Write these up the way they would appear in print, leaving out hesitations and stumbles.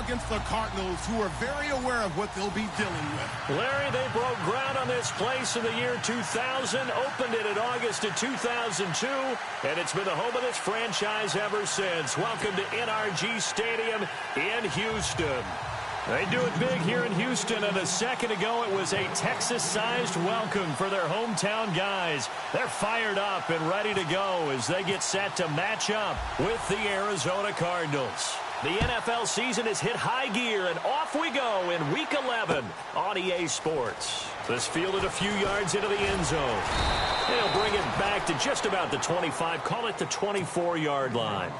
against the Cardinals, who are very aware of what they'll be dealing with. Larry, they broke ground on this place in the year 2000, opened it in August of 2002, and it's been the home of this franchise ever since. Welcome to NRG Stadium in Houston. They do it big here in Houston, and a second ago it was a Texas-sized welcome for their hometown guys. They're fired up and ready to go as they get set to match up with the Arizona Cardinals. The NFL season has hit high gear, and off we go in Week 11 on EA Sports. This fielded a few yards into the end zone. They'll bring it back to just about the 25, call it the 24-yard line.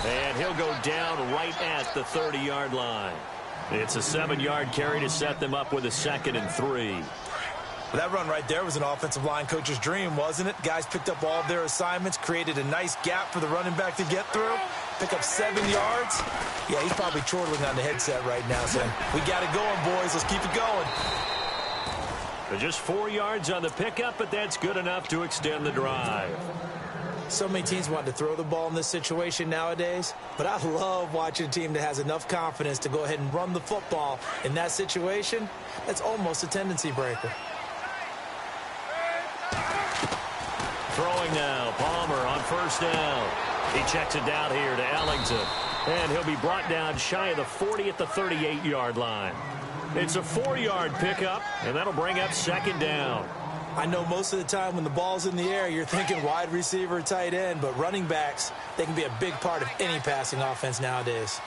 And he'll go down right at the 30-yard line. It's a 7-yard carry to set them up with a 2nd and 3. Well, that run right there was an offensive line coach's dream, wasn't it? Guys picked up all of their assignments, created a nice gap for the running back to get through, pick up 7 yards. Yeah, he's probably chortling on the headset right now, saying, we got it going, boys. Let's keep it going. But just 4 yards on the pickup, but that's good enough to extend the drive. So many teams want to throw the ball in this situation nowadays, but I love watching a team that has enough confidence to go ahead and run the football in that situation. That's almost a tendency breaker. Throwing now, Palmer on first down. He checks it down here to Ellington, and he'll be brought down shy of the 40 at the 38-yard line. It's a 4-yard pickup, and that'll bring up 2nd down. I know most of the time when the ball's in the air, you're thinking wide receiver, tight end, but running backs, they can be a big part of any passing offense nowadays.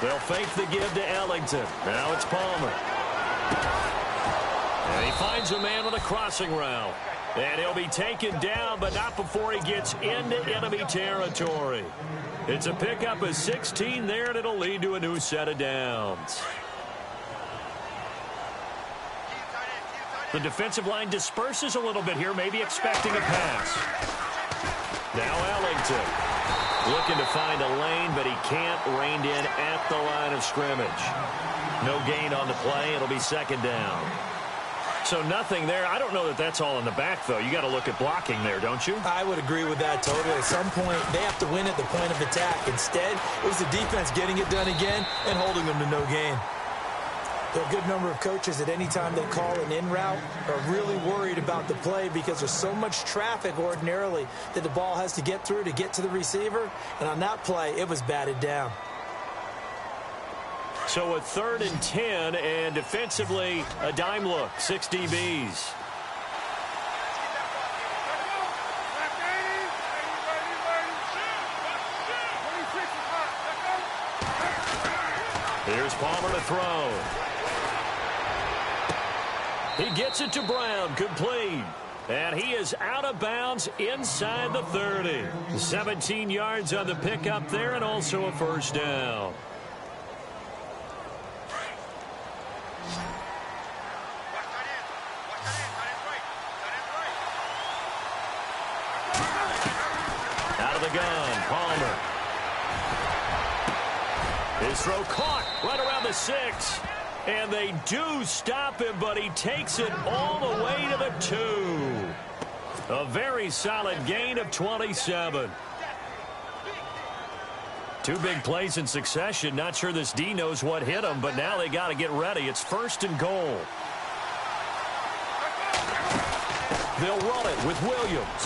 They'll fake the give to Ellington. Now it's Palmer. And he finds a man with a crossing route. And he'll be taken down, but not before he gets into enemy territory. It's a pickup of 16 there, and it'll lead to a new set of downs. The defensive line disperses a little bit here, maybe expecting a pass. Now Ellington looking to find a lane, but he can't rein in at the line of scrimmage. No gain on the play. It'll be 2nd down. So nothing there. I don't know that that's all in the back, though. You got to look at blocking there, don't you? I would agree with that totally. At some point, they have to win at the point of attack. Instead, it was the defense getting it done again and holding them to no gain. There are a good number of coaches at any time they call an in route are really worried about the play because there's so much traffic ordinarily that the ball has to get through to get to the receiver. And on that play, it was batted down. So a 3rd and 10, and defensively a dime look, 6 DBs. Here's Palmer to throw. He gets it to Brown, complete. And he is out of bounds inside the 30. 17 yards on the pickup there, and also a 1st down. Out of the gun, Palmer. His throw caught right around the 6. And they do stop him, but he takes it all the way to the 2. A very solid gain of 27. 2 big plays in succession. Not sure this D knows what hit him, but now they got to get ready. It's 1st and goal. They'll run it with Williams.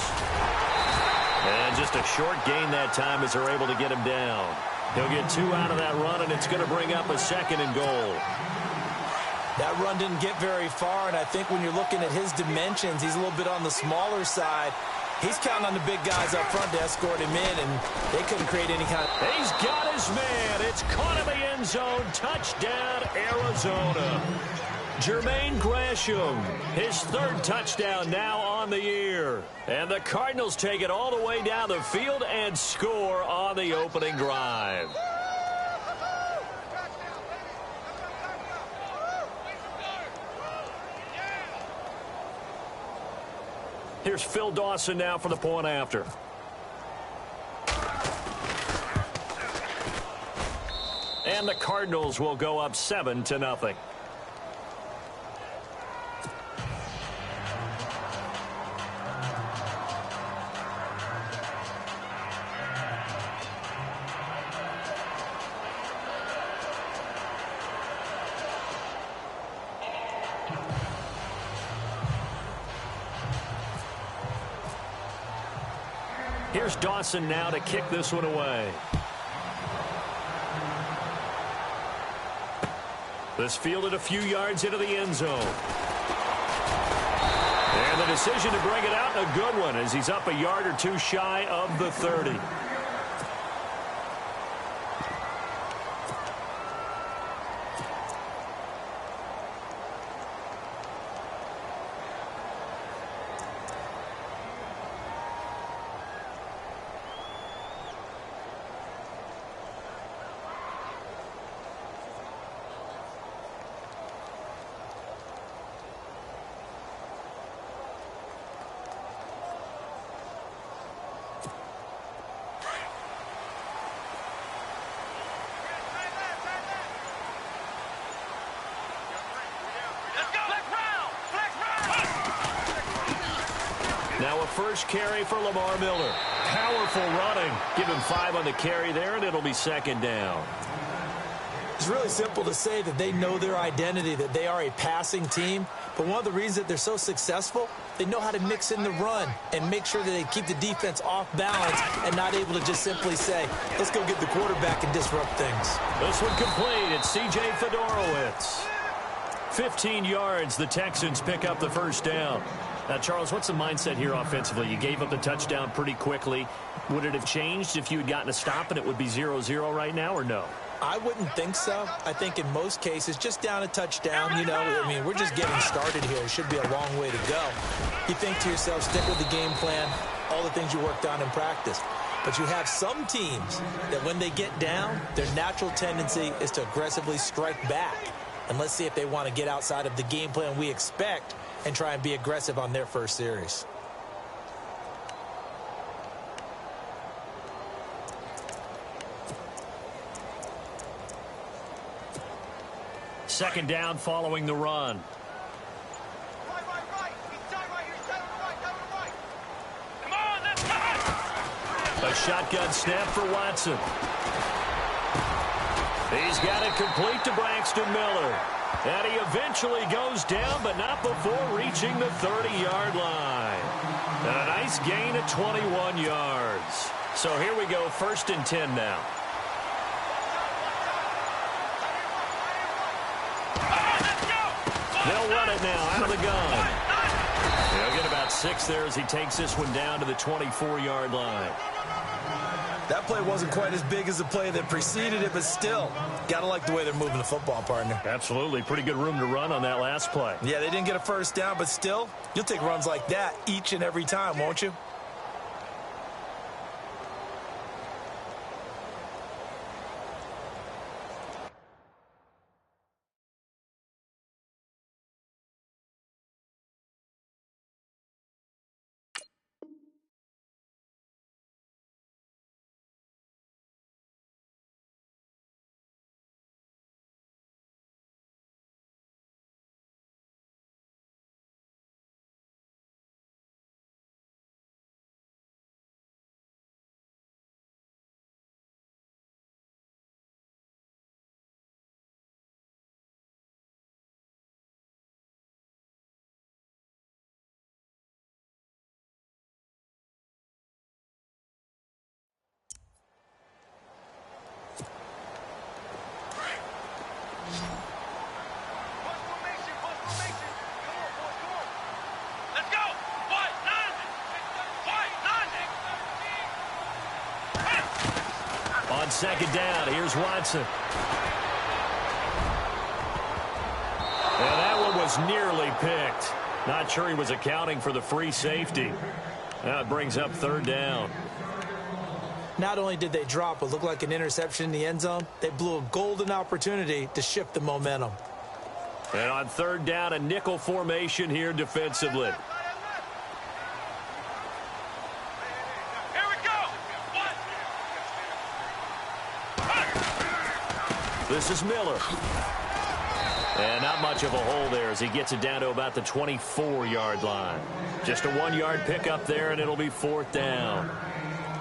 And just a short gain that time as they're able to get him down. He'll get 2 out of that run, and it's going to bring up a 2nd and goal. That run didn't get very far, and I think when you're looking at his dimensions, he's a little bit on the smaller side. He's counting on the big guys up front to escort him in, and they couldn't create any kind of... He's got his man. It's caught in the end zone. Touchdown, Arizona. Jermaine Gresham, his 3rd touchdown now on the year. And the Cardinals take it all the way down the field and score on the opening drive. Here's Phil Dawson now for the point after. And the Cardinals will go up 7-0. Here's Dawson now to kick this one away. This fielded a few yards into the end zone. And the decision to bring it out, a good one, as he's up a yard or two shy of the 30. Now a first carry for Lamar Miller. Powerful running. Give him 5 on the carry there, and it'll be second down. It's really simple to say that they know their identity, that they are a passing team. But one of the reasons that they're so successful, they know how to mix in the run and make sure that they keep the defense off balance and not able to just simply say, let's go get the quarterback and disrupt things. This one complete. It's C.J. Fedorowicz. 15 yards. The Texans pick up the first down. Now, Charles, what's the mindset here offensively? You gave up the touchdown pretty quickly. Would it have changed if you had gotten a stop and it would be 0-0 right now, or no? I wouldn't think so. I think in most cases, just down a touchdown, you know, I mean, we're just getting started here. It should be a long way to go. You think to yourself, stick with the game plan, all the things you worked on in practice. But you have some teams that when they get down, their natural tendency is to aggressively strike back. And let's see if they want to get outside of the game plan we expect and try and be aggressive on their first series. Second down following the run. Come on, let's go! A shotgun snap for Watson. He's got it complete to Braxton Miller. And he eventually goes down, but not before reaching the 30-yard line. And a nice gain of 21 yards. So here we go, 1st and 10 now. They'll run it now out of the gun. They'll get about 6 there as he takes this one down to the 24-yard line. That play wasn't quite as big as the play that preceded it, but still, got to like the way they're moving the football, partner. Absolutely. Pretty good room to run on that last play. Yeah, they didn't get a first down, but still, you'll take runs like that each and every time, won't you? On second down, here's Watson. And that one was nearly picked. Not sure he was accounting for the free safety. Now it brings up 3rd down. Not only did they drop what looked like an interception in the end zone, they blew a golden opportunity to shift the momentum. And on 3rd down, a nickel formation here defensively. This is Miller. And not much of a hole there as he gets it down to about the 24-yard line. Just a 1-yard pickup there, and it'll be 4th down.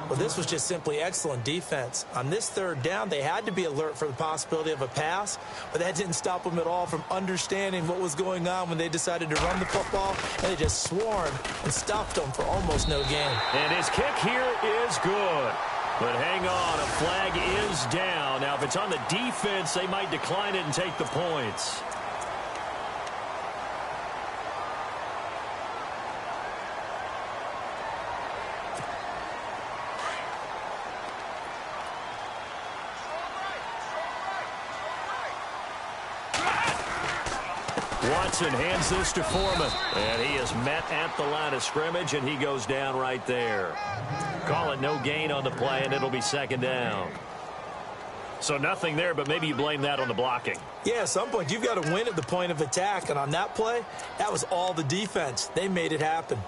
Well, this was just simply excellent defense. On this 3rd down, they had to be alert for the possibility of a pass, but that didn't stop them at all from understanding what was going on when they decided to run the football, and they just swarmed and stopped them for almost no gain. And his kick here is good. But hang on, a flag is down. Now, if it's on the defense, they might decline it and take the points. Watson hands this to Foreman. And he is met at the line of scrimmage, and he goes down right there. Call it no gain on the play, and it'll be 2nd down. So nothing there, but maybe you blame that on the blocking. Yeah, at some point, you've got to win at the point of attack. And on that play, that was all the defense. They made it happen.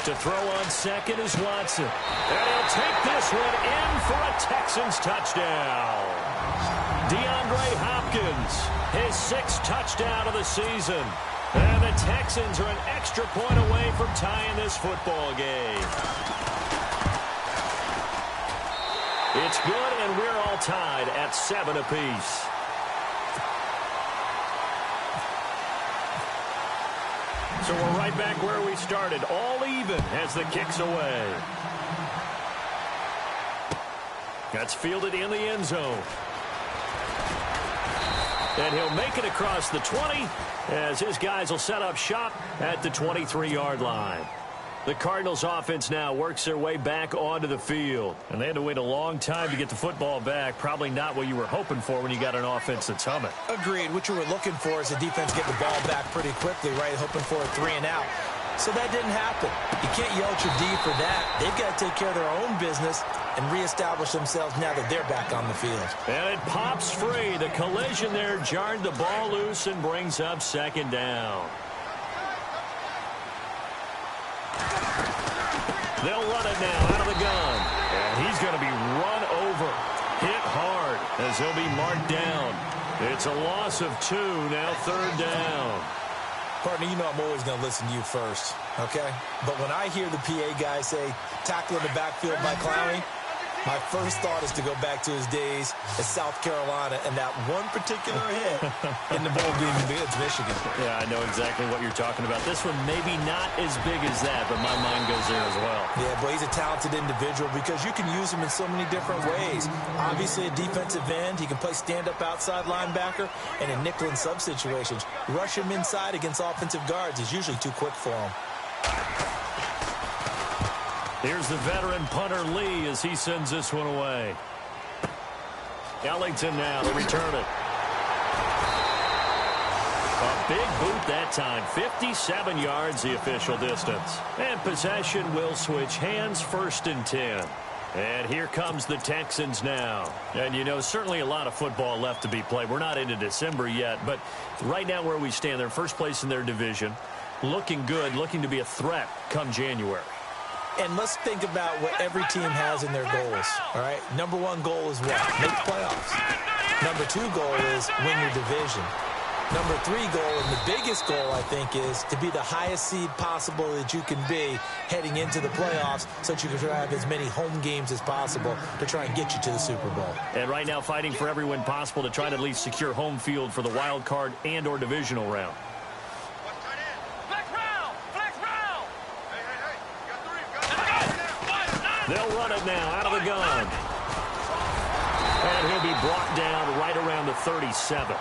To throw on second is Watson. And he'll take this one in for a Texans touchdown. DeAndre Hopkins, his 6th touchdown of the season. And the Texans are an extra point away from tying this football game. It's good, and we're all tied at 7 apiece. So we're right back where we started, all even as the kick's away. That's fielded in the end zone. And he'll make it across the 20 as his guys will set up shop at the 23-yard line. The Cardinals offense now works their way back onto the field. And they had to wait a long time to get the football back. Probably not what you were hoping for when you got an offense that's humming. Agreed. What you were looking for is the defense get the ball back pretty quickly, right? Hoping for a 3-and-out. So that didn't happen. You can't yell at your D for that. They've got to take care of their own business and reestablish themselves now that they're back on the field. And it pops free. The collision there jarred the ball loose and brings up 2nd down. They'll run it now out of the gun. And he's going to be run over. Hit hard as he'll be marked down. It's a loss of 2, now 3rd down. Partner, you know I'm always going to listen to you first, okay? But when I hear the PA guy say, tackle in the backfield by Clowney, my first thought is to go back to his days at South Carolina and that one particular hit in the bowl game against Michigan. Yeah, I know exactly what you're talking about. This one maybe not as big as that, but my mind goes there as well. Yeah, but he's a talented individual because you can use him in so many different ways. Obviously, a defensive end. He can play stand-up outside linebacker, and in nickel and sub situations, rush him inside against offensive guards is usually too quick for him. Here's the veteran punter Lee as he sends this one away. Ellington now to return it. A big boot that time. 57 yards the official distance. And possession will switch hands, 1st and 10. And here comes the Texans now. And, you know, certainly a lot of football left to be played. We're not into December yet, but right now where we stand, they're first place in their division. Looking good, looking to be a threat come January. And let's think about what every team has in their goals, all right? Number 1 goal is what? Make the playoffs. Number 2 goal is win your division. Number 3 goal, and the biggest goal, I think, is to be the highest seed possible that you can be heading into the playoffs so that you can try to have as many home games as possible to try and get you to the Super Bowl. And right now fighting for every win possible to try to at least secure home field for the wild card and or divisional round. They'll run it now out of the gun. And he'll be brought down right around the 37.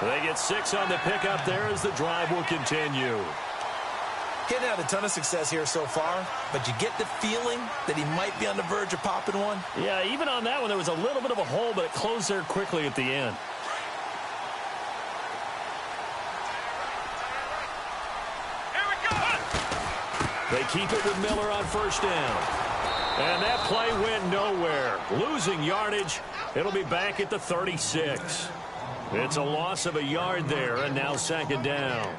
They get 6 on the pickup there as the drive will continue. Getting out a ton of success here so far, but you get the feeling that he might be on the verge of popping one. Yeah, even on that one, there was a little bit of a hole, but it closed there quickly at the end. They keep it with Miller on 1st down. And that play went nowhere. Losing yardage. It'll be back at the 36. It's a loss of a yard there, and now 2nd down.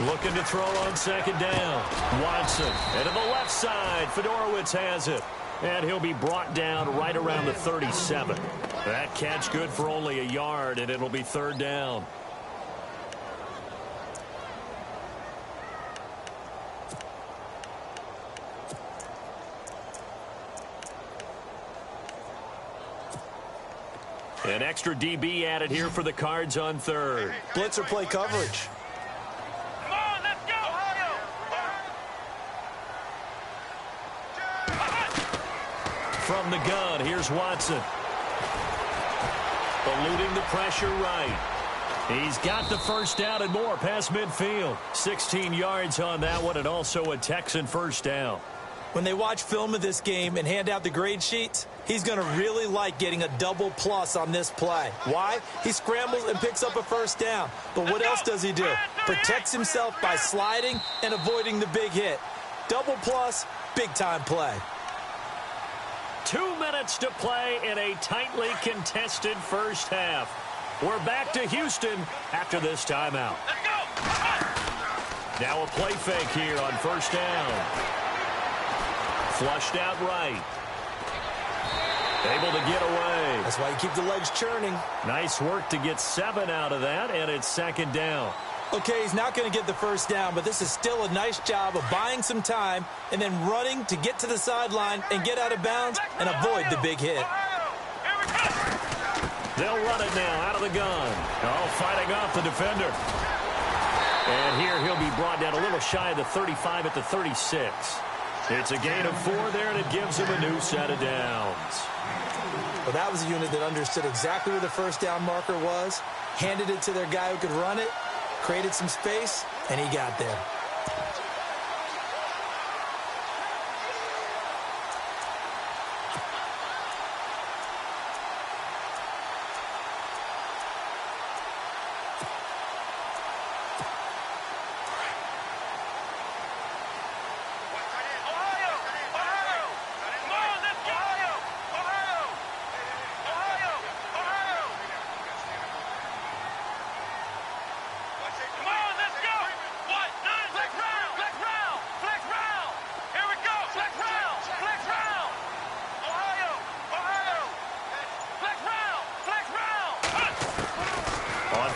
Looking to throw on second down. Watson. And to the left side, Fedorowicz has it. And he'll be brought down right around the 37. That catch good for only a yard, and it'll be third down. An extra DB added here for the Cards on third. Blitzer play coverage. Come on, let's go! From the gun, here's Watson. Eluding the pressure right. He's got the first down and more past midfield. 16 yards on that one, and also a Texan first down. When they watch film of this game and hand out the grade sheets, he's going to really like getting a double plus on this play. Why? He scrambles and picks up a first down. But what else does he do? Protects himself by sliding and avoiding the big hit. Double plus, big-time play. 2 minutes to play in a tightly contested first half. We're back to Houston after this timeout. Let's go! Now a play fake here on first down. Flushed out right. Able to get away. That's why you keep the legs churning. Nice work to get 7 out of that, and it's second down. Okay, he's not going to get the first down, but this is still a nice job of buying some time and then running to get to the sideline and get out of bounds and avoid the big hit. They'll run it now out of the gun. Oh, fighting off the defender. And here he'll be brought down a little shy of the 35 at the 36. It's a gain of 4 there, and it gives him a new set of downs. Well, that was a unit that understood exactly where the first down marker was, handed it to their guy who could run it, created some space, and he got there.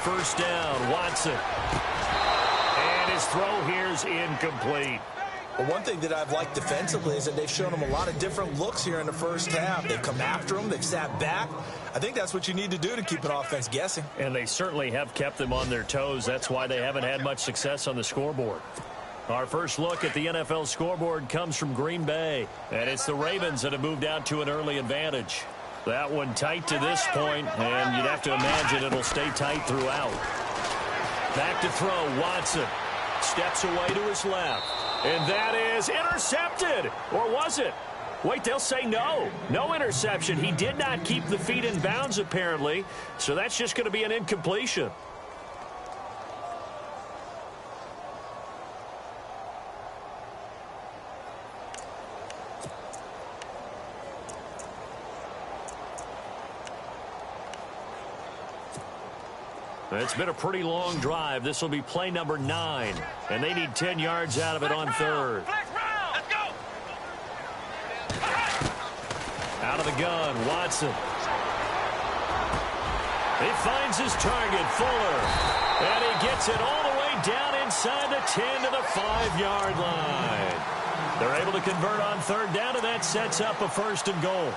First down, Watson. And his throw here's incomplete. Well, one thing that I've liked defensively is that they've shown him a lot of different looks here in the first half. They've come after him. They've sat back. I think that's what you need to do to keep an offense guessing. And they certainly have kept them on their toes. That's why they haven't had much success on the scoreboard. Our first look at the NFL scoreboard comes from Green Bay. And it's the Ravens that have moved out to an early advantage. That one tight to this point, and you'd have to imagine it'll stay tight throughout. Back to throw, Watson. Steps away to his left. And that is intercepted. Or was it? Wait, they'll say no. No interception. He did not keep the feet in bounds, apparently. So that's just going to be an incompletion. It's been a pretty long drive. This will be play number 9. And they need 10 yards out of it on third. Let's go! Out of the gun, Watson. He finds his target, Fuller. And he gets it all the way down inside the 10 to the 5-yard line. They're able to convert on third down, and that sets up a first and goal.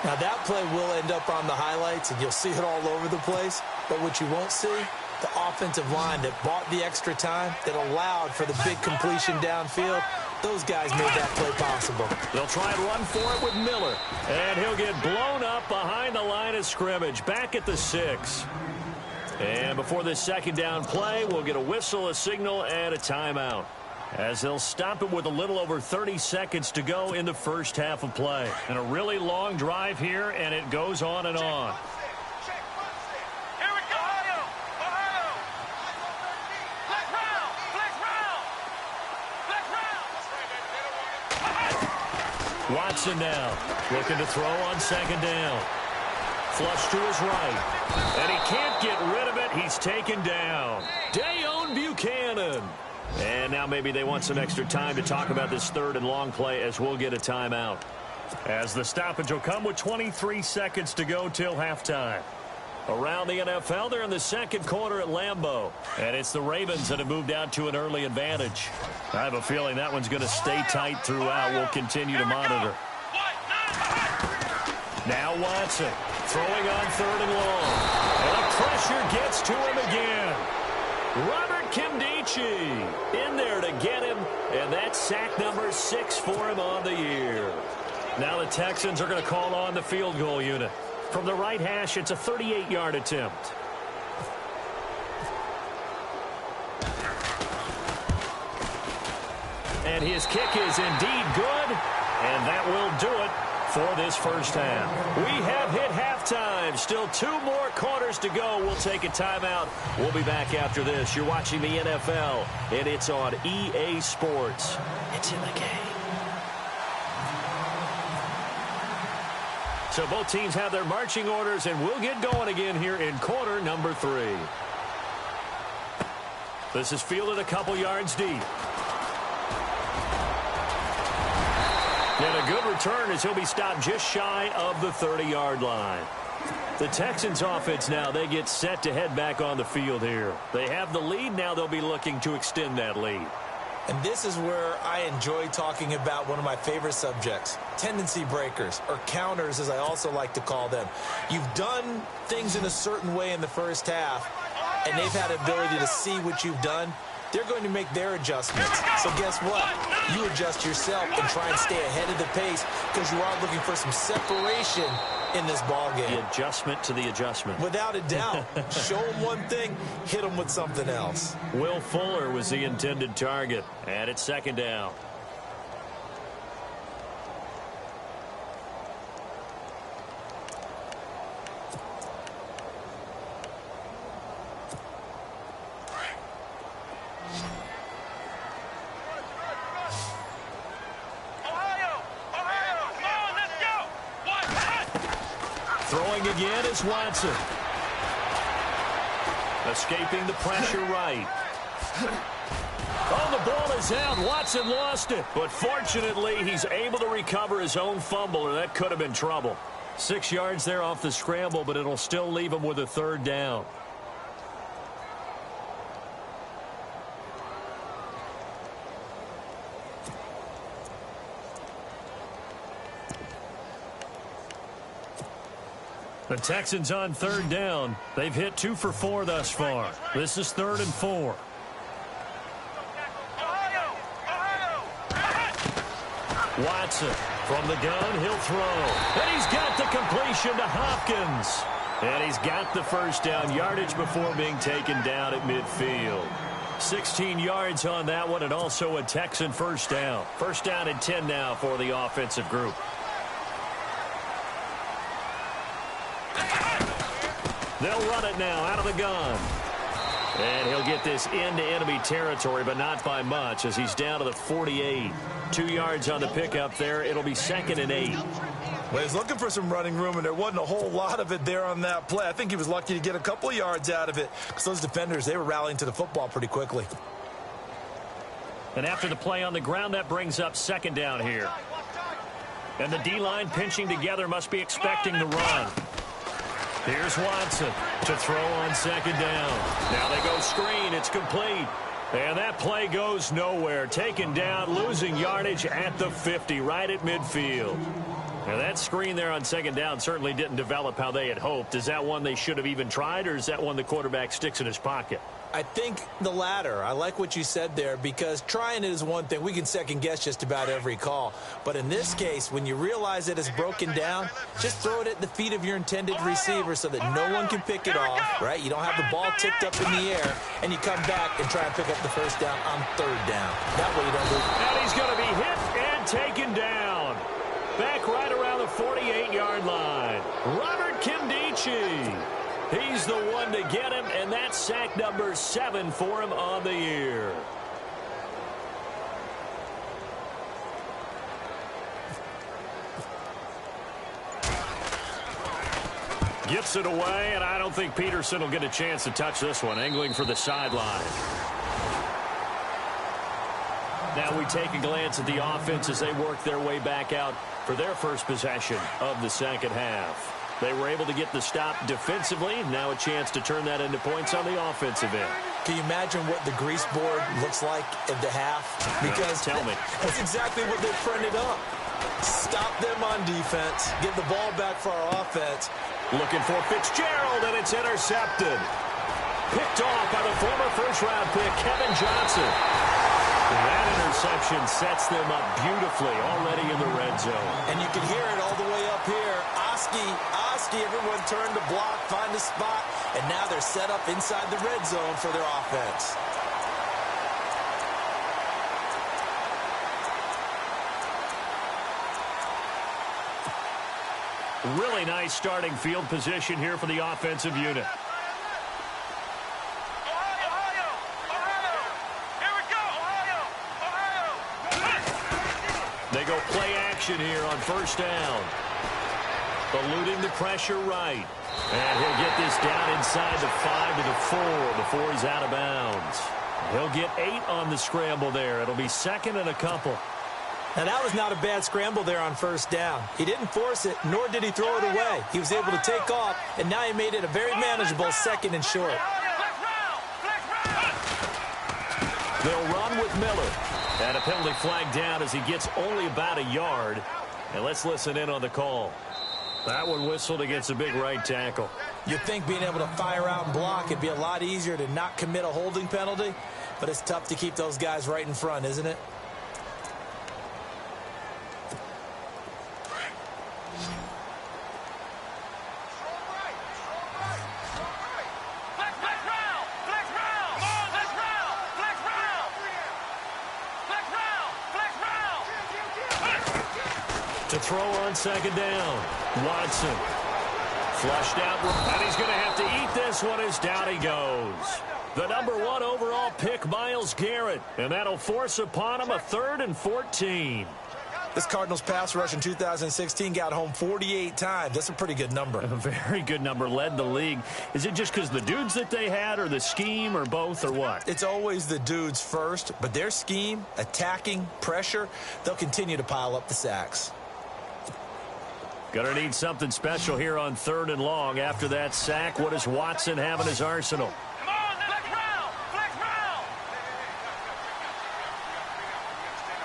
Now, that play will end up on the highlights, and you'll see it all over the place. But what you won't see, the offensive line that bought the extra time, that allowed for the big completion downfield, those guys made that play possible. They'll try and run for it with Miller. And he'll get blown up behind the line of scrimmage, back at the 6. And before this second down play, we'll get a whistle, a signal, and a timeout, as they'll stop it with a little over 30 seconds to go in the first half of play. And a really long drive here, and it goes on and on. Here we go! Ohio! Flex round! Watson now, looking to throw on second down. Flush to his right. And he can't get rid of it. He's taken down. Down And now maybe they want some extra time to talk about this third and long play as we'll get a timeout. As the stoppage will come with 23 seconds to go till halftime. Around the NFL, they're in the second quarter at Lambeau. And it's the Ravens that have moved out to an early advantage. I have a feeling that one's going to stay tight throughout. We'll continue to monitor. Now Watson throwing on third and long. And the pressure gets to him again. Robert Kimdichie in there to get him. And that's sack number 6 for him on the year. Now the Texans are going to call on the field goal unit. From the right hash, it's a 38-yard attempt. And his kick is indeed good, and that will do it for this first half. We have hit halftime. Still 2 more quarters to go. We'll take a timeout. We'll be back after this. You're watching the NFL, and it's on EA Sports. It's in the game. So both teams have their marching orders, and we'll get going again here in quarter number 3. This is fielded a couple yards deep. And a good return as he'll be stopped just shy of the 30-yard line. The Texans offense now, they get set to head back on the field here. They have the lead. Now they'll be looking to extend that lead. And this is where I enjoy talking about one of my favorite subjects, tendency breakers, or counters as I also like to call them. You've done things in a certain way in the first half, and they've had the ability to see what you've done. They're going to make their adjustments. So guess what? You adjust yourself and try and stay ahead of the pace because you are looking for some separation in this ball game. The adjustment to the adjustment. Without a doubt. Show them one thing, hit them with something else. Will Fuller was the intended target, and it's second down. Throwing again is Watson. Escaping the pressure right. Oh, the ball is out. Watson lost it. But fortunately, he's able to recover his own fumble, or that could have been trouble. 6 yards there off the scramble, but it'll still leave him with a third down. The Texans on third down. They've hit 2 for 4 thus far. This is 3rd and 4. Watson from the gun. He'll throw. And he's got the completion to Hopkins. And he's got the first down yardage before being taken down at midfield. 16 yards on that one, and also a Texan first down. First down and 10 now for the offensive group. They'll run it now out of the gun. And he'll get this into enemy territory, but not by much as he's down to the 48. 2 yards on the pickup there. It'll be 2nd and 8. Well, he's looking for some running room, and there wasn't a whole lot of it there on that play. I think he was lucky to get a couple of yards out of it because those defenders, they were rallying to the football pretty quickly. And after the play on the ground, that brings up 2nd down here. And the D-line pinching together must be expecting the run. Here's Watson to throw on 2nd down. Now they go screen. It's complete. And that play goes nowhere. Taken down, losing yardage at the 50, right at midfield. Now that screen there on 2nd down certainly didn't develop how they had hoped. Is that one they should have even tried, or is that one the quarterback sticks in his pocket? I think the latter. I like what you said there because trying it is one thing. We can second guess just about every call. But in this case, when you realize that it's broken down, just throw it at the feet of your intended receiver so that no one can pick it off, right? You don't have the ball tipped up in the air, and you come back and try and pick up the first down on 3rd down. That way you don't lose. And he's going to be hit and taken down. Back right around the 48-yard line. Robert Kimdichie. He's the one to get him, and that's sack number 7 for him on the year. Gets it away, and I don't think Peterson will get a chance to touch this one. Angling for the sideline. Now we take a glance at the offense as they work their way back out for their first possession of the second half. They were able to get the stop defensively. Now a chance to turn that into points on the offensive end. Can you imagine what the grease board looks like at the half? Because tell me. That's exactly what they printed up. Stop them on defense, get the ball back for our offense. Looking for Fitzgerald, and it's intercepted. Picked off by the former first-round pick, Kevin Johnson. That interception sets them up beautifully already in the red zone. And you can hear it all the way up here. Oski, everyone turned to block, find a spot, and now they're set up inside the red zone for their offense. Really nice starting field position here for the offensive unit. They go play action here on first down. Eluding the pressure right. And he'll get this down inside the 5 to the 4 before he's out of bounds. He'll get 8 on the scramble there. It'll be second and a couple. Now, that was not a bad scramble there on first down. He didn't force it, nor did he throw it away. He was able to take off, and now he made it a very manageable second and short. They'll run with Miller. And a penalty flag down as he gets only about a yard. And let's listen in on the call. That one whistled against a big right tackle. You'd think being able to fire out and block, it'd be a lot easier to not commit a holding penalty, but it's tough to keep those guys right in front, isn't it? To throw on second down. Watson. Flushed out. And he's going to have to eat this one as down he goes. The number 1 overall pick, Myles Garrett. And that'll force upon him a 3rd and 14. This Cardinals pass rush in 2016 got home 48 times. That's a pretty good number. A very good number. Led the league. Is it just because the dudes that they had, or the scheme, or both, or what? It's always the dudes first, but their scheme, attacking, pressure, they'll continue to pile up the sacks. Gonna need something special here on 3rd and long. After that sack, what does Watson have in his arsenal? Come on, flex round, flex round.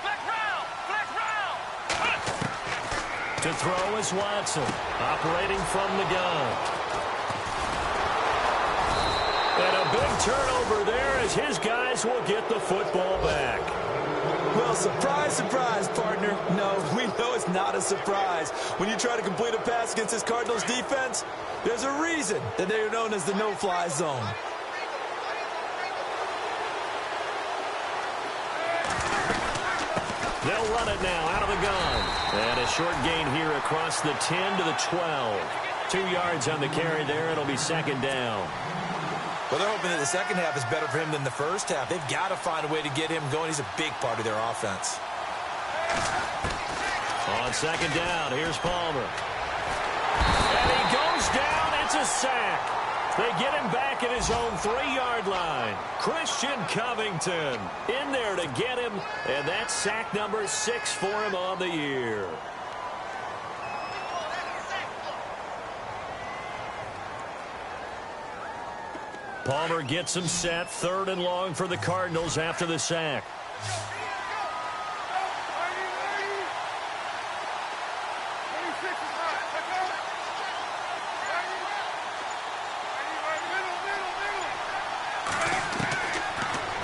Flex round, flex round. To throw is Watson, operating from the gun. And a big turnover there as his guys will get the football back. Well, surprise, surprise, partner. No, we know it's not a surprise. When you try to complete a pass against this Cardinals defense, there's a reason that they're known as the no-fly zone. They'll run it now out of the gun. And a short gain here across the 10 to the 12. 2 yards on the carry there. It'll be second down. Well, they're hoping that the second half is better for him than the first half. They've got to find a way to get him going. He's a big part of their offense. On second down, here's Palmer. And he goes down. It's a sack. They get him back at his own 3-yard line. Christian Covington in there to get him. And that's sack number 6 for him on the year. Palmer gets him set. 3rd and long for the Cardinals after the sack.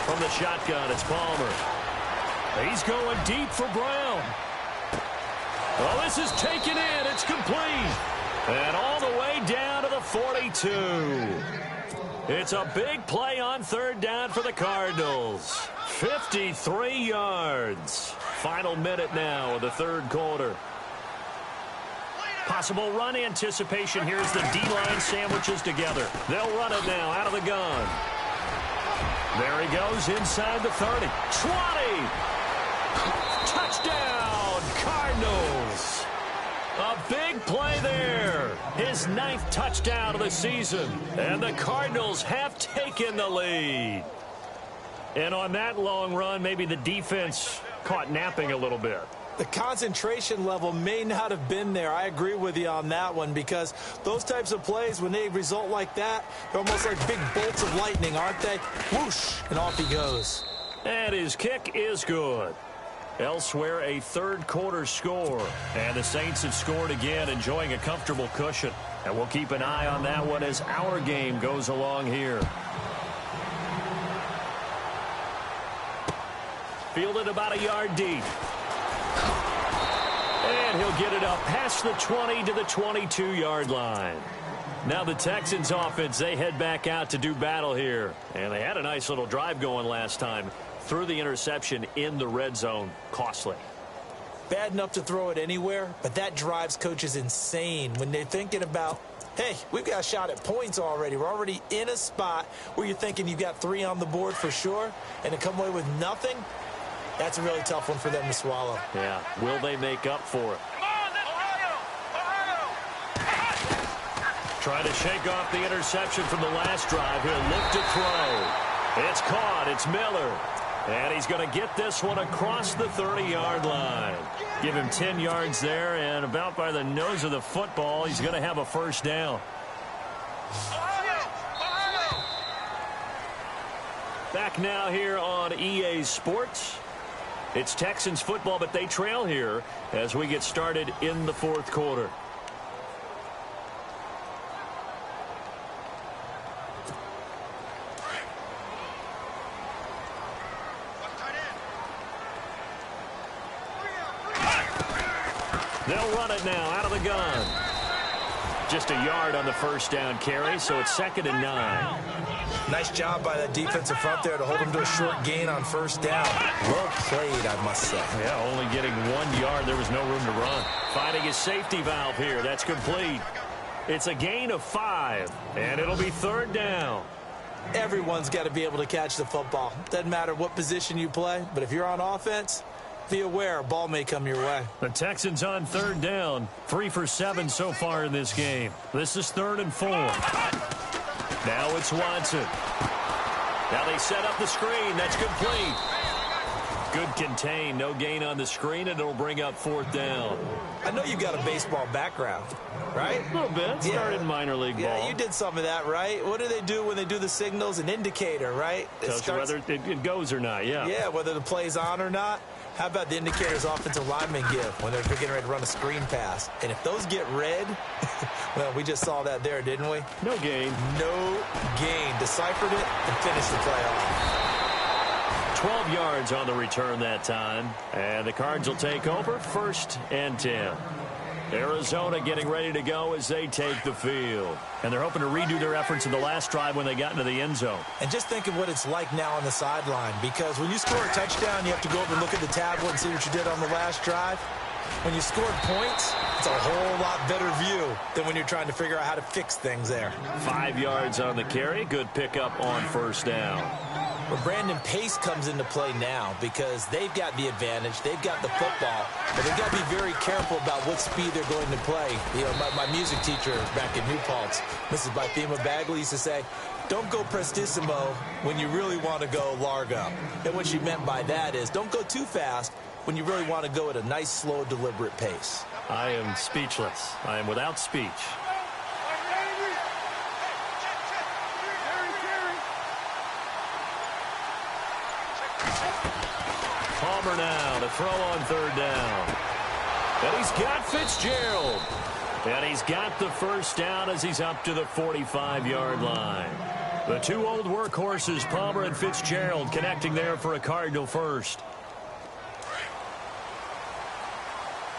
From the shotgun, it's Palmer. He's going deep for Brown. Well, this is taken in. It's complete. And all the way down to the 42. It's a big play on 3rd down for the Cardinals. 53 yards. Final minute now of the 3rd quarter. Possible run anticipation here as the D-line sandwiches together. They'll run it now out of the gun. There he goes inside the 30. 20. Touchdown, Cardinals. A big play there. His 9th touchdown of the season. And the Cardinals have taken the lead. And on that long run, maybe the defense caught napping a little bit. The concentration level may not have been there. I agree with you on that one, because those types of plays, when they result like that, they're almost like big bolts of lightning, aren't they? Whoosh, and off he goes. And his kick is good. Elsewhere, a third-quarter score. And the Saints have scored again, enjoying a comfortable cushion. And we'll keep an eye on that one as our game goes along here. Fielded about a yard deep. And he'll get it up past the 20 to the 22-yard line. Now the Texans offense, they head back out to do battle here. And they had a nice little drive going last time. Threw the interception in the red zone. Costly. Bad enough to throw it anywhere, but that drives coaches insane when they're thinking about, hey, we've got a shot at points already. We're already in a spot where you're thinking you've got 3 on the board for sure, and to come away with nothing, that's a really tough one for them to swallow. Yeah. Will they make up for it? Trying to shake off the interception from the last drive. He'll look to throw. It's caught. It's Miller. And he's going to get this one across the 30-yard line. Give him 10 yards there, and about by the nose of the football, he's going to have a first down. Back now here on EA Sports. It's Texans football, but they trail here as we get started in the fourth quarter. They'll run it now out of the gun. Just a yard on the first down carry, so it's 2nd and 9. Nice job by that defensive front there to hold him to a short gain on first down. Well played, I must say. Yeah, only getting 1 yard. There was no room to run. Finding his safety valve here. That's complete. It's a gain of 5, and it'll be 3rd down. Everyone's got to be able to catch the football. Doesn't matter what position you play, but if you're on offense, be aware a ball may come your way. The Texans on 3rd down. 3 for 7 so far in this game. This is 3rd and 4. Now it's Watson. Now they set up the screen. That's complete. Good contain. No gain on the screen, and it'll bring up 4th down. I know you've got a baseball background, right? A little bit. Started minor league ball. Yeah, you did some of that, right? What do they do when they do the signals? An indicator, right? Tells you whether it goes or not, yeah. Yeah, whether the play's on or not. How about the indicators offensive linemen give when they're getting ready to run a screen pass? And if those get red, well, we just saw that there, didn't we? No gain. No gain. Deciphered it and finished the play off. 12 yards on the return that time. And the Cards will take over 1st and 10. Arizona getting ready to go as they take the field. And they're hoping to redo their efforts in the last drive when they got into the end zone. And just think of what it's like now on the sideline, because when you score a touchdown, you have to go over and look at the tablet and see what you did on the last drive. When you scored points, it's a whole lot better view than when you're trying to figure out how to fix things there. 5 yards on the carry. Good pickup on 1st down. But Brandon, pace comes into play now because they've got the advantage. They've got the football. But they've got to be very careful about what speed they're going to play. You know, my music teacher back in New Paltz, Mrs. Bythema Bagley, used to say, don't go prestissimo when you really want to go largo. And what she meant by that is don't go too fast when you really want to go at a nice, slow, deliberate pace. I am speechless. I am without speech. Palmer now to throw on 3rd down. And he's got Fitzgerald. And he's got the first down as he's up to the 45-yard line. The two old workhorses, Palmer and Fitzgerald, connecting there for a Cardinal first.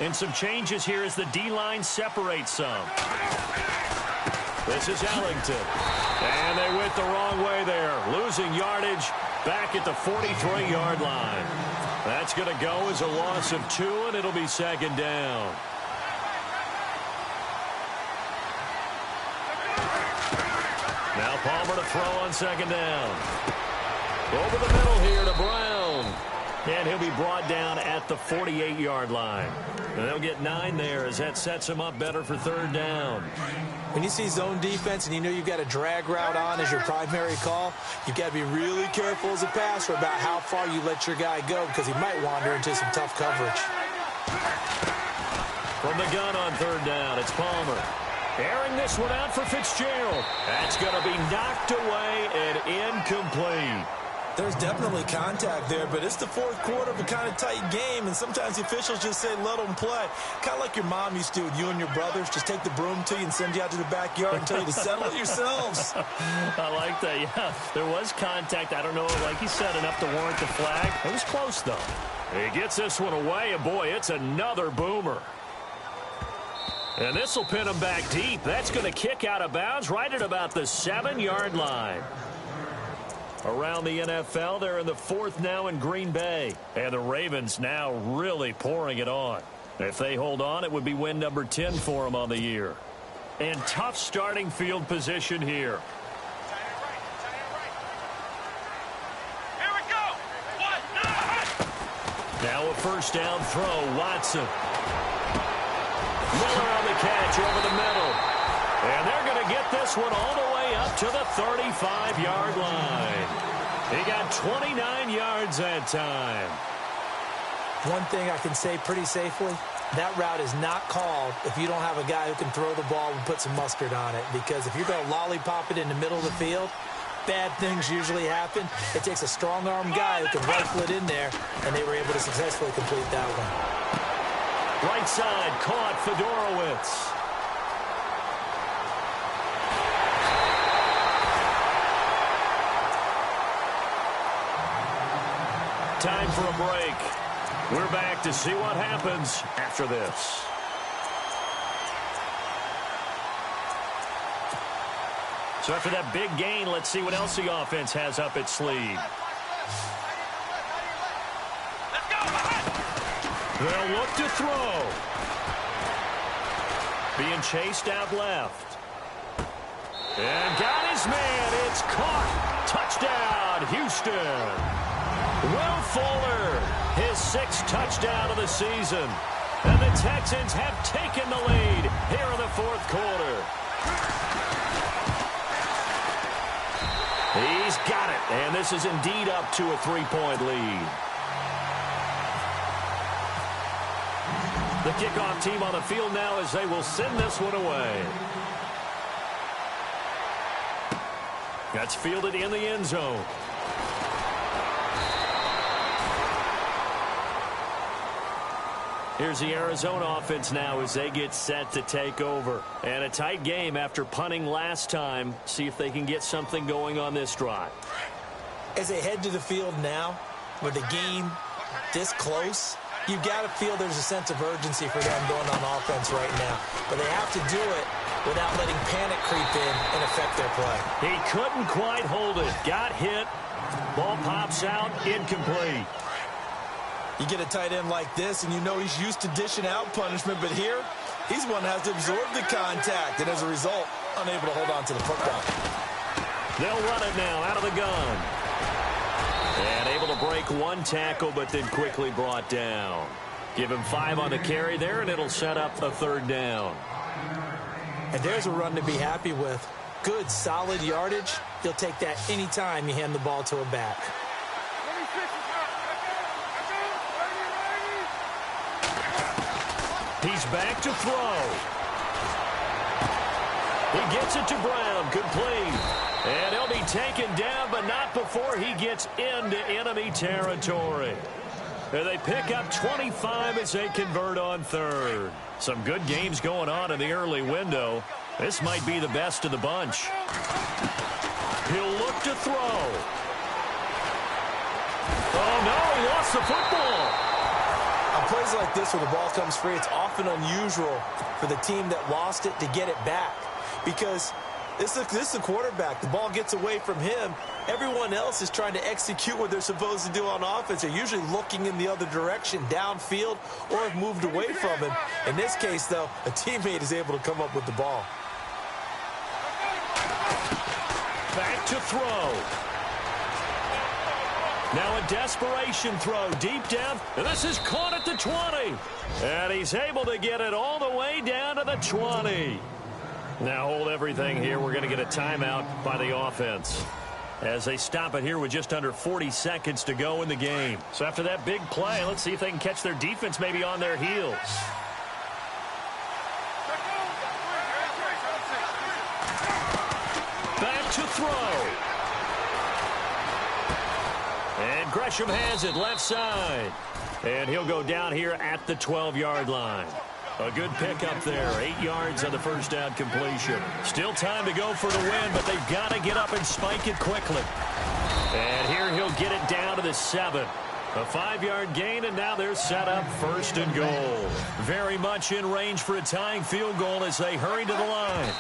And some changes here as the D-line separates some. This is Ellington. And they went the wrong way there. Losing yardage back at the 43-yard line. That's going to go as a loss of 2, and it'll be 2nd down. Now Palmer to throw on 2nd down. Over the middle here to Brown. And he'll be brought down at the 48-yard line. And they'll get 9 there as that sets him up better for third down. When you see zone defense and you know you've got a drag route on as your primary call, you've got to be really careful as a passer about how far you let your guy go because he might wander into some tough coverage. From the gun on third down, it's Palmer. Airing this one out for Fitzgerald. That's going to be knocked away and incomplete. There's definitely contact there, but it's the fourth quarter of a kind of tight game, and sometimes the officials just say, let them play. Kind of like your mom used to with you and your brothers. Just take the broom to you and send you out to the backyard and tell you to settle it yourselves. I like that, yeah. There was contact. I don't know, like he said, enough to warrant the flag. It was close, though. He gets this one away, and boy, it's another boomer. And this will pin him back deep. That's going to kick out of bounds right at about the 7-yard line. Around the NFL, they're in the 4th now in Green Bay. And the Ravens now really pouring it on. If they hold on, it would be win number 10 for them on the year. And tough starting field position here. Here we go. Now a first down throw, Watson. Miller on the catch over the middle. And they're going to get this one all the way up to the 35-yard line. He got 29 yards that time. One thing I can say pretty safely, that route is not called if you don't have a guy who can throw the ball and put some mustard on it. Because if you're going to lollipop it in the middle of the field, bad things usually happen. It takes a strong-arm guy who can rifle it in there, and they were able to successfully complete that one. Right side, caught Fedorowicz. Time for a break. We're back to see what happens after this. So after that big gain, let's see what else the offense has up its sleeve. Let's go. They'll look to throw. Being chased out left. And got his man. It's caught. Touchdown, Houston. Will Fuller, his 6th touchdown of the season. And the Texans have taken the lead here in the 4th quarter. He's got it, and this is indeed up to a 3-point lead. The kickoff team on the field now as they will send this one away. That's fielded in the end zone. Here's the Arizona offense now as they get set to take over. And a tight game after punting last time. See if they can get something going on this drive. As they head to the field now, with the game this close, you've got to feel there's a sense of urgency for them going on offense right now. But they have to do it without letting panic creep in and affect their play. He couldn't quite hold it. Got hit. Ball pops out. Incomplete. You get a tight end like this, and you know he's used to dishing out punishment, but here, he's one that has to absorb the contact, and as a result, unable to hold on to the football. They'll run it now out of the gun. And able to break one tackle, but then quickly brought down. Give him 5 on the carry there, and it'll set up a 3rd down. And there's a run to be happy with. Good, solid yardage. You'll take that any time you hand the ball to a back. He's back to throw. He gets it to Brown. Complete. And he'll be taken down, but not before he gets into enemy territory. And they pick up 25 as they convert on 3rd. Some good games going on in the early window. This might be the best of the bunch. He'll look to throw. Oh, no, he lost the football. On plays like this where the ball comes free, it's often unusual for the team that lost it to get it back. Because this is the quarterback. The ball gets away from him. Everyone else is trying to execute what they're supposed to do on offense. They're usually looking in the other direction, downfield, or have moved away from him. In this case, though, a teammate is able to come up with the ball. Back to throw. Now a desperation throw deep down, and this is caught at the 20. And he's able to get it all the way down to the 20. Now hold everything here. We're going to get a timeout by the offense as they stop it here with just under 40 seconds to go in the game. So after that big play, let's see if they can catch their defense maybe on their heels. Back to throw. And Gresham has it left side. And he'll go down here at the 12-yard line. A good pickup there. 8 yards on the first down completion. Still time to go for the win, but they've got to get up and spike it quickly. And here he'll get it down to the 7. A 5-yard gain, and now they're set up first and goal. Very much in range for a tying field goal as they hurry to the line.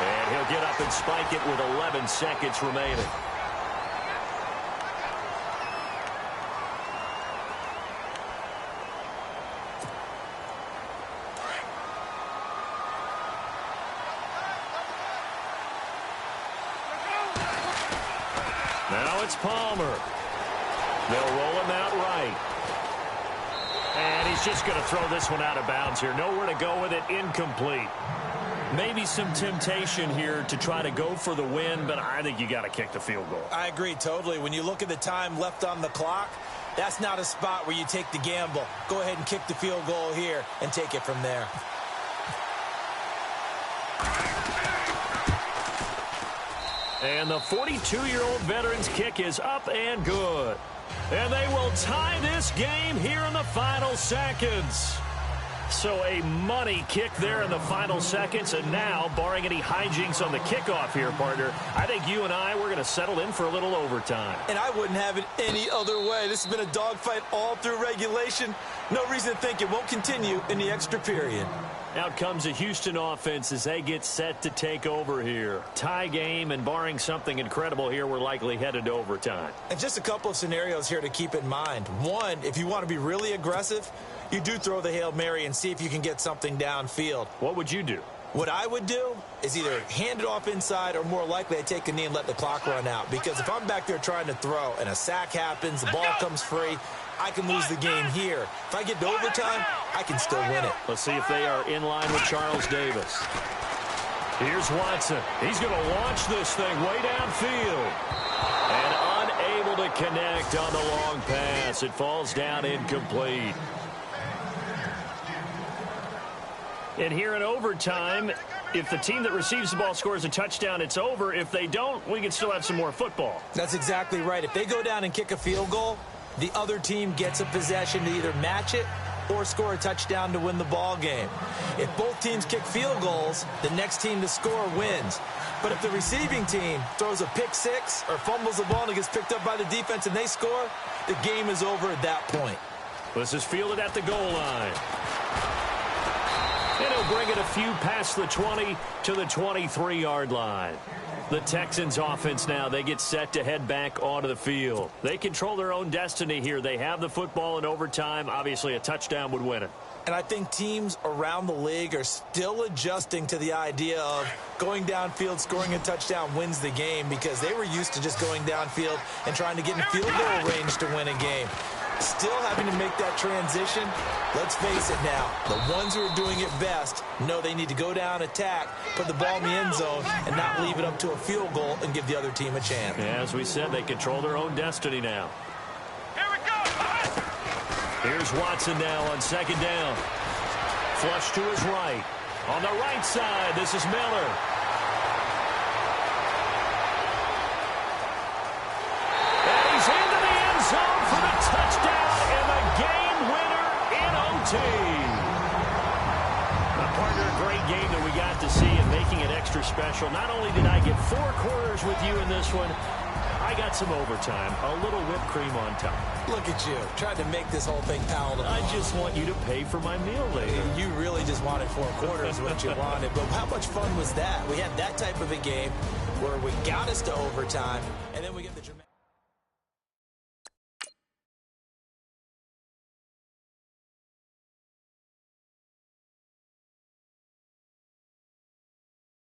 And he'll get up and spike it with 11 seconds remaining. Now it's Palmer. They'll roll him out right. And he's just going to throw this one out of bounds here. Nowhere to go with it. Incomplete. Maybe some temptation here to try to go for the win, but I think you got to kick the field goal. I agree totally. When you look at the time left on the clock, that's not a spot where you take the gamble. Go ahead and kick the field goal here and take it from there. And the 42-year-old veteran's kick is up and good. And they will tie this game here in the final seconds. So a money kick there in the final seconds. And now, barring any hijinks on the kickoff here, partner, I think you and I, we're going to settle in for a little overtime. And I wouldn't have it any other way. This has been a dogfight all through regulation. No reason to think it won't continue in the extra period. Out comes the Houston offense as they get set to take over here. Tie game, and barring something incredible here, we're likely headed to overtime. And just a couple of scenarios here to keep in mind. One, if you want to be really aggressive, you do throw the Hail Mary and see if you can get something downfield. What would you do? What I would do is either hand it off inside or more likely I take a knee and let the clock run out. Because if I'm back there trying to throw and a sack happens, the ball comes free, I can lose the game here. If I get to overtime, I can still win it. Let's see if they are in line with Charles Davis. Here's Watson. He's going to launch this thing way downfield. And unable to connect on the long pass. It falls down incomplete. And here in overtime, if the team that receives the ball scores a touchdown, it's over. If they don't, we can still have some more football. That's exactly right. If they go down and kick a field goal, the other team gets a possession to either match it or score a touchdown to win the ball game. If both teams kick field goals, the next team to score wins. But if the receiving team throws a pick six or fumbles the ball and it gets picked up by the defense and they score, the game is over at that point. This is fielded at the goal line. And he'll bring it a few past the 20 to the 23-yard line. The Texans offense now, they get set to head back onto the field. They control their own destiny here. They have the football in overtime. Obviously, a touchdown would win it. And I think teams around the league are still adjusting to the idea of going downfield, scoring a touchdown wins the game because they were used to just going downfield and trying to get in field goal range to win a game. Still having to make that transition. Let's face it now, the ones who are doing it best know they need to go down, attack, put the ball in the end zone, and not leave it up to a field goal and give the other team a chance. Yeah, as we said, they control their own destiny now. Here we go. Here's Watson now on second down. Flush to his right. On the right side, this is Miller. And he's into the end zone for the touchdown and the game winner in OT. Now, partner, a great game that we got to see and making it extra special. Not only did I get 4 quarters with you in this one, I got some overtime, a little whipped cream on top. Look at you, trying to make this whole thing palatable. I just want you to pay for my meal later. You really just wanted 4 quarters, what you wanted. But how much fun was that? We had that type of a game where we got us to overtime, and then we get the